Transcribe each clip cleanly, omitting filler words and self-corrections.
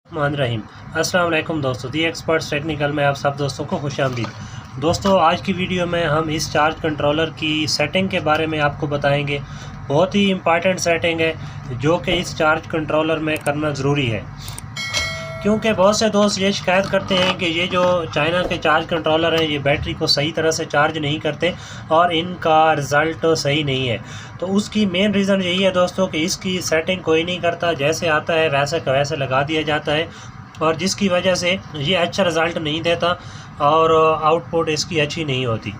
रहीम। अस्सलाम वालेकुम दोस्तों, दी एक्सपर्ट्स टेक्निकल में आप सब दोस्तों को खुशामदीद। दोस्तों, आज की वीडियो में हम इस चार्ज कंट्रोलर की सेटिंग के बारे में आपको बताएंगे। बहुत ही इम्पॉर्टेंट सेटिंग है जो कि इस चार्ज कंट्रोलर में करना ज़रूरी है, क्योंकि बहुत से दोस्त ये शिकायत करते हैं कि ये जो चाइना के चार्ज कंट्रोलर हैं ये बैटरी को सही तरह से चार्ज नहीं करते और इनका रिज़ल्ट सही नहीं है। तो उसकी मेन रीज़न यही है दोस्तों कि इसकी सेटिंग कोई नहीं करता, जैसे आता है वैसे का वैसे लगा दिया जाता है, और जिसकी वजह से ये अच्छा रिज़ल्ट नहीं देता और आउटपुट इसकी अच्छी नहीं होती।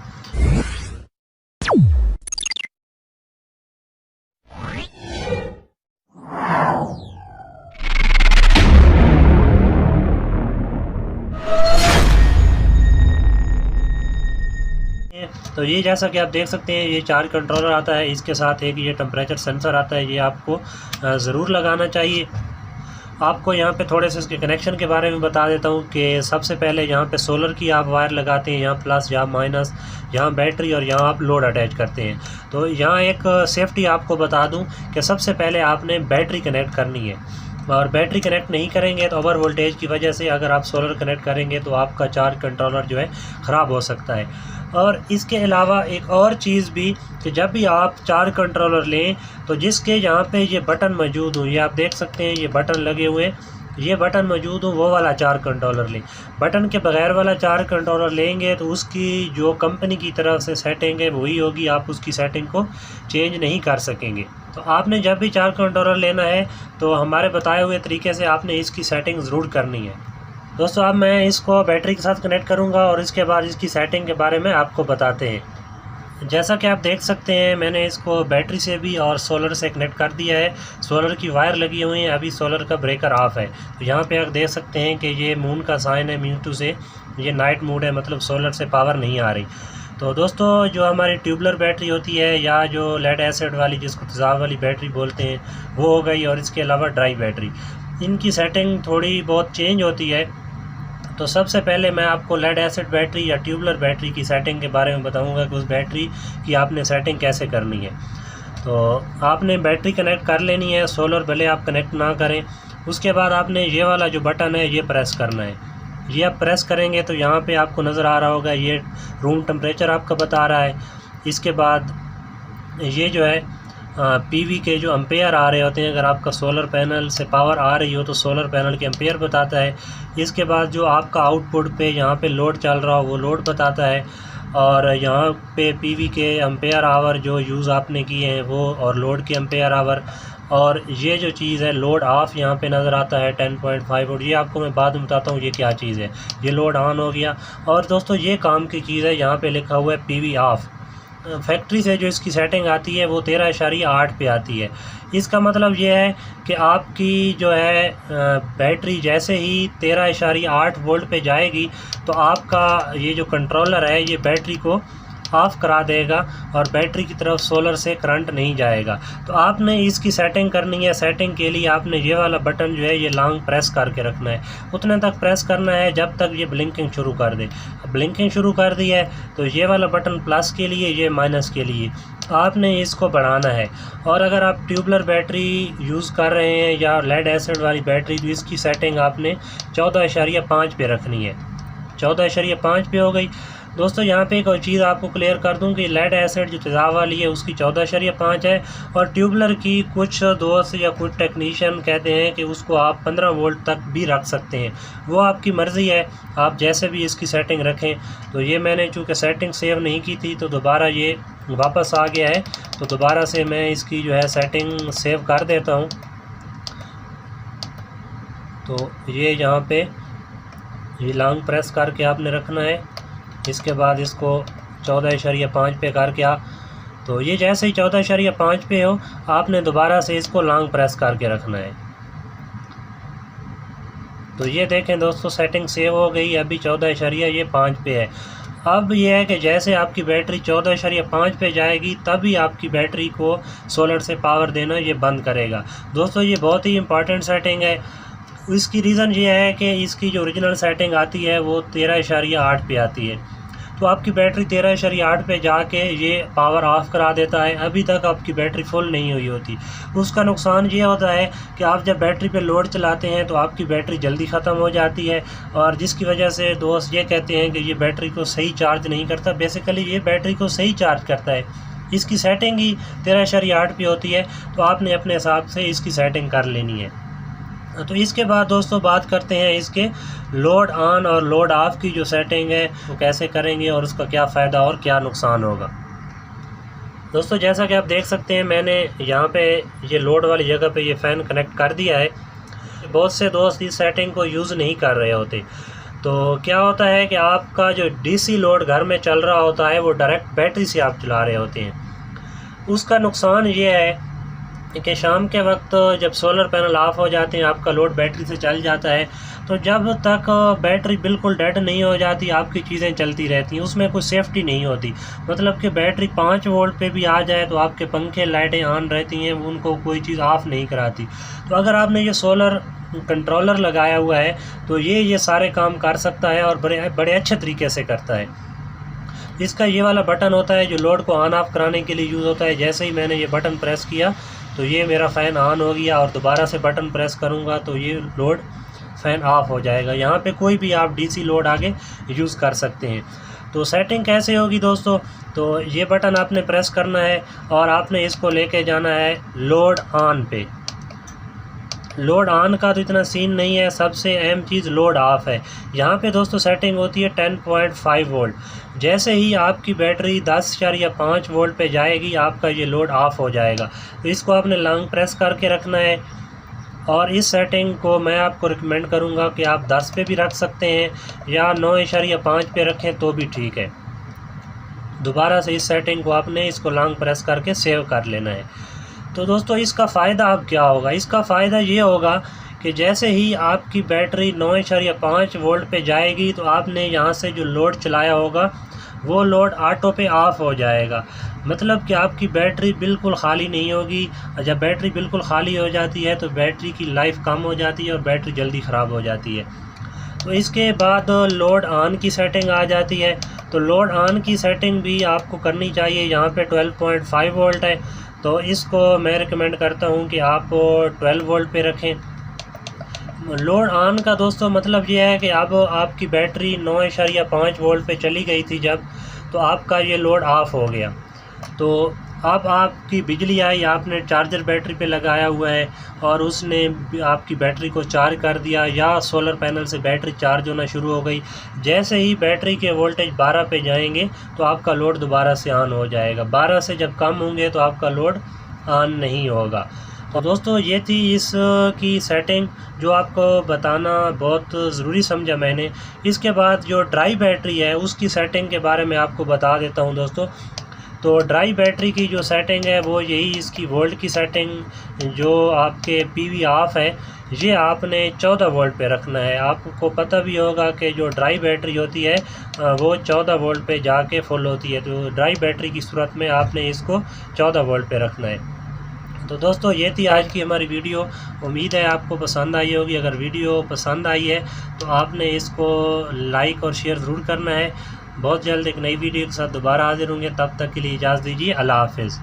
तो ये जैसा कि आप देख सकते हैं, ये चार्ज कंट्रोलर आता है, इसके साथ एक ये टेम्परेचर सेंसर आता है। ये आपको ज़रूर लगाना चाहिए। आपको यहाँ पे थोड़े से इसके कनेक्शन के बारे में बता देता हूँ कि सबसे पहले यहाँ पे सोलर की आप वायर लगाते हैं, यहाँ प्लस यहाँ माइनस, यहाँ बैटरी और यहाँ आप लोड अटैच करते हैं। तो यहाँ एक सेफ्टी आपको बता दूँ कि सबसे पहले आपने बैटरी कनेक्ट करनी है, और बैटरी कनेक्ट नहीं करेंगे तो ओवर वोल्टेज की वजह से अगर आप सोलर कनेक्ट करेंगे तो आपका चार्ज कंट्रोलर जो है ख़राब हो सकता है। और इसके अलावा एक और चीज़ भी कि जब भी आप चार्ज कंट्रोलर लें तो जिसके यहाँ पे ये बटन मौजूद हो, ये आप देख सकते हैं, ये बटन लगे हुए, ये बटन मौजूद हो, वो वाला चार्ज कंट्रोलर लें। बटन के बगैर वाला चार्ज कंट्रोलर लेंगे तो उसकी जो कंपनी की तरफ से सेटिंग है वही होगी, आप उसकी सेटिंग को चेंज नहीं कर सकेंगे। तो आपने जब भी चार्ज कंट्रोलर लेना है तो हमारे बताए हुए तरीके से आपने इसकी सेटिंग ज़रूर करनी है। दोस्तों, अब मैं इसको बैटरी के साथ कनेक्ट करूंगा और इसके बाद इसकी सेटिंग के बारे में आपको बताते हैं। जैसा कि आप देख सकते हैं, मैंने इसको बैटरी से भी और सोलर से कनेक्ट कर दिया है। सोलर की वायर लगी हुई है, अभी सोलर का ब्रेकर ऑफ है। तो यहाँ पे आप देख सकते हैं कि ये मून का साइन है, मीटू से ये नाइट मोड है, मतलब सोलर से पावर नहीं आ रही। तो दोस्तों, जो हमारी ट्यूबलर बैटरी होती है या जो लेड एसिड वाली जिसको तेज़ाब वाली बैटरी बोलते हैं वो हो गई, और इसके अलावा ड्राई बैटरी, इनकी सेटिंग थोड़ी बहुत चेंज होती है। तो सबसे पहले मैं आपको लेड एसिड बैटरी या ट्यूबलर बैटरी की सेटिंग के बारे में बताऊंगा कि उस बैटरी की आपने सेटिंग कैसे करनी है। तो आपने बैटरी कनेक्ट कर लेनी है, सोलर भले आप कनेक्ट ना करें। उसके बाद आपने ये वाला जो बटन है ये प्रेस करना है। ये आप प्रेस करेंगे तो यहाँ पे आपको नज़र आ रहा होगा, ये रूम टेम्परेचर आपका बता रहा है। इसके बाद ये जो है पीवी के जो एम्पेयर आ रहे होते हैं, अगर आपका सोलर पैनल से पावर आ रही हो तो सोलर पैनल के एम्पेयर बताता है। इसके बाद जो आपका आउटपुट पे यहाँ पे लोड चल रहा हो वो लोड बताता है, और यहाँ पे पीवी के एम्पेयर आवर जो यूज़ आपने किए हैं वो, और लोड के एम्पेयर आवर। और ये जो चीज़ है लोड ऑफ यहाँ पे नज़र आता है 10.5 वोल्ट। ये आपको मैं बाद में बताता हूँ ये क्या चीज़ है। ये लोड ऑन हो गया। और दोस्तों, ये काम की चीज़ है, यहाँ पे लिखा हुआ है पीवी ऑफ। फैक्ट्री से जो इसकी सेटिंग आती है वो 13.8 पे आती है। इसका मतलब ये है कि आपकी जो है बैटरी जैसे ही 13.8 वोल्ट पे जाएगी तो आपका ये जो कंट्रोलर है ये बैटरी को ऑफ़ करा देगा और बैटरी की तरफ सोलर से करंट नहीं जाएगा। तो आपने इसकी सेटिंग करनी है। सेटिंग के लिए आपने ये वाला बटन जो है ये लॉन्ग प्रेस करके रखना है, उतने तक प्रेस करना है जब तक ये ब्लिंकिंग शुरू कर दे। ब्लिंकिंग शुरू कर दी है तो ये वाला बटन प्लस के लिए, ये माइनस के लिए, आपने इसको बढ़ाना है। और अगर आप ट्यूबलर बैटरी यूज़ कर रहे हैं या लेड एसिड वाली बैटरी, तो इसकी सेटिंग आपने 14.5 पे रखनी है। 14.5 पे हो गई। दोस्तों, यहाँ पे एक और चीज़ आपको क्लियर कर दूँ कि लेड एसिड जो तेज़ाब वाली है उसकी 14.5 है, और ट्यूबलर की कुछ दोस्त या कुछ टेक्नीशियन कहते हैं कि उसको आप 15 वोल्ट तक भी रख सकते हैं। वो आपकी मर्ज़ी है, आप जैसे भी इसकी सेटिंग रखें। तो ये मैंने चूँकि सेटिंग सेव नहीं की थी तो दोबारा ये वापस आ गया है, तो दोबारा से मैं इसकी जो है सेटिंग सेव कर देता हूँ। तो ये यहाँ पे ये लॉन्ग प्रेस करके आपने रखना है। इसके बाद इसको 14.5 पे करके तो ये जैसे ही 14.5 पे हो आपने दोबारा से इसको लॉन्ग प्रेस करके रखना है। तो ये देखें दोस्तों, सेटिंग सेव हो गई, अभी 14.5 पे है। अब ये है कि जैसे आपकी बैटरी 14.5 पे जाएगी तभी आपकी बैटरी को सोलर से पावर देना ये बंद करेगा। दोस्तों, ये बहुत ही इंपॉर्टेंट सेटिंग है। इसकी रीज़न ये है कि इसकी जो ओरिजिनल सेटिंग आती है वो 13.8 पे आती है। तो आपकी बैटरी 13.8 पे जाके ये पावर ऑफ करा देता है। अभी तक आपकी बैटरी फुल नहीं हुई होती। उसका नुकसान ये होता है कि आप जब बैटरी पे लोड चलाते हैं तो आपकी बैटरी जल्दी ख़त्म हो जाती है, और जिसकी वजह से दोस्त ये कहते हैं कि ये बैटरी को सही चार्ज नहीं करता। बेसिकली ये बैटरी को सही चार्ज करता है। इसकी सेटिंग ही 13.8 पे होती है, तो आपने अपने हिसाब से इसकी सेटिंग कर लेनी है। तो इसके बाद दोस्तों बात करते हैं इसके लोड ऑन और लोड ऑफ़ की जो सेटिंग है वो कैसे करेंगे और उसका क्या फ़ायदा और क्या नुकसान होगा। दोस्तों जैसा कि आप देख सकते हैं, मैंने यहाँ पे ये लोड वाली जगह पे ये फ़ैन कनेक्ट कर दिया है। बहुत से दोस्त इस सेटिंग को यूज़ नहीं कर रहे होते। तो क्या होता है कि आपका जो डीसी लोड घर में चल रहा होता है वो डायरेक्ट बैटरी से आप चला रहे होते हैं। उसका नुकसान ये है कि शाम के वक्त जब सोलर पैनल ऑफ हो जाते हैं, आपका लोड बैटरी से चल जाता है, तो जब तक बैटरी बिल्कुल डेड नहीं हो जाती आपकी चीज़ें चलती रहती हैं। उसमें कोई सेफ्टी नहीं होती। मतलब कि बैटरी 5 वोल्ट पे भी आ जाए तो आपके पंखे लाइटें ऑन रहती हैं, उनको कोई चीज़ ऑफ़ नहीं कराती। तो अगर आपने ये सोलर कंट्रोलर लगाया हुआ है तो ये सारे काम कर सकता है और बड़े अच्छे तरीके से करता है। इसका ये वाला बटन होता है जो लोड को ऑन ऑफ़ कराने के लिए यूज़ होता है। जैसे ही मैंने ये बटन प्रेस किया तो ये मेरा फ़ैन ऑन हो गया, और दोबारा से बटन प्रेस करूँगा तो ये लोड फ़ैन ऑफ़ हो जाएगा। यहाँ पे कोई भी आप डीसी लोड आगे यूज़ कर सकते हैं। तो सेटिंग कैसे होगी दोस्तों, तो ये बटन आपने प्रेस करना है और आपने इसको लेके जाना है लोड ऑन पे। लोड ऑन का तो इतना सीन नहीं है, सबसे अहम चीज़ लोड ऑफ है। यहाँ पे दोस्तों सेटिंग होती है 10.5 वोल्ट। जैसे ही आपकी बैटरी 10.5 वोल्ट पे जाएगी आपका ये लोड ऑफ हो जाएगा। तो इसको आपने लॉन्ग प्रेस करके रखना है, और इस सेटिंग को मैं आपको रिकमेंड करूँगा कि आप 10 पे भी रख सकते हैं या 9.5 पे रखें तो भी ठीक है। दोबारा से इस सेटिंग को आपने इसको लॉन्ग प्रेस करके सेव कर लेना है। तो दोस्तों इसका फ़ायदा अब क्या होगा, इसका फ़ायदा ये होगा कि जैसे ही आपकी बैटरी 9.5 वोल्ट पे जाएगी तो आपने यहाँ से जो लोड चलाया होगा वो लोड ऑटो पे ऑफ़ हो जाएगा। मतलब कि आपकी बैटरी बिल्कुल ख़ाली नहीं होगी। जब बैटरी बिल्कुल ख़ाली हो जाती है तो बैटरी की लाइफ कम हो जाती है और बैटरी जल्दी ख़राब हो जाती है। तो इसके बाद लोड ऑन की सेटिंग आ जाती है। तो लोड ऑन की सेटिंग भी आपको करनी चाहिए। यहाँ पे 12.5 वोल्ट है, तो इसको मैं रिकमेंड करता हूँ कि आप 12 वोल्ट पे रखें। लोड ऑन का दोस्तों मतलब ये है कि अब आपकी बैटरी 9.5 वोल्ट पे चली गई थी जब, तो आपका ये लोड ऑफ़ हो गया। तो अब आपकी बिजली आई, आपने चार्जर बैटरी पे लगाया हुआ है और उसने आपकी बैटरी को चार्ज कर दिया, या सोलर पैनल से बैटरी चार्ज होना शुरू हो गई। जैसे ही बैटरी के वोल्टेज 12 पे जाएंगे तो आपका लोड दोबारा से ऑन हो जाएगा। 12 से जब कम होंगे तो आपका लोड ऑन नहीं होगा। तो दोस्तों ये थी इस की सेटिंग जो आपको बताना बहुत ज़रूरी समझा मैंने। इसके बाद जो ड्राई बैटरी है उसकी सेटिंग के बारे में आपको बता देता हूँ दोस्तों। तो ड्राई बैटरी की जो सेटिंग है वो यही, इसकी वोल्ट की सेटिंग जो आपके पीवी ऑफ है ये आपने 14 वोल्ट पे रखना है। आपको पता भी होगा कि जो ड्राई बैटरी होती है वो 14 वोल्ट पे जाके फुल होती है। तो ड्राई बैटरी की सूरत में आपने इसको 14 वोल्ट पे रखना है। तो दोस्तों ये थी आज की हमारी वीडियो। उम्मीद है आपको पसंद आई होगी। अगर वीडियो पसंद आई है तो आपने इसको लाइक और शेयर ज़रूर करना है। बहुत जल्द एक नई वीडियो के साथ दोबारा हाजिर होंगे। तब तक के लिए इजाज़त दीजिए। अल्लाह हाफ़िज़।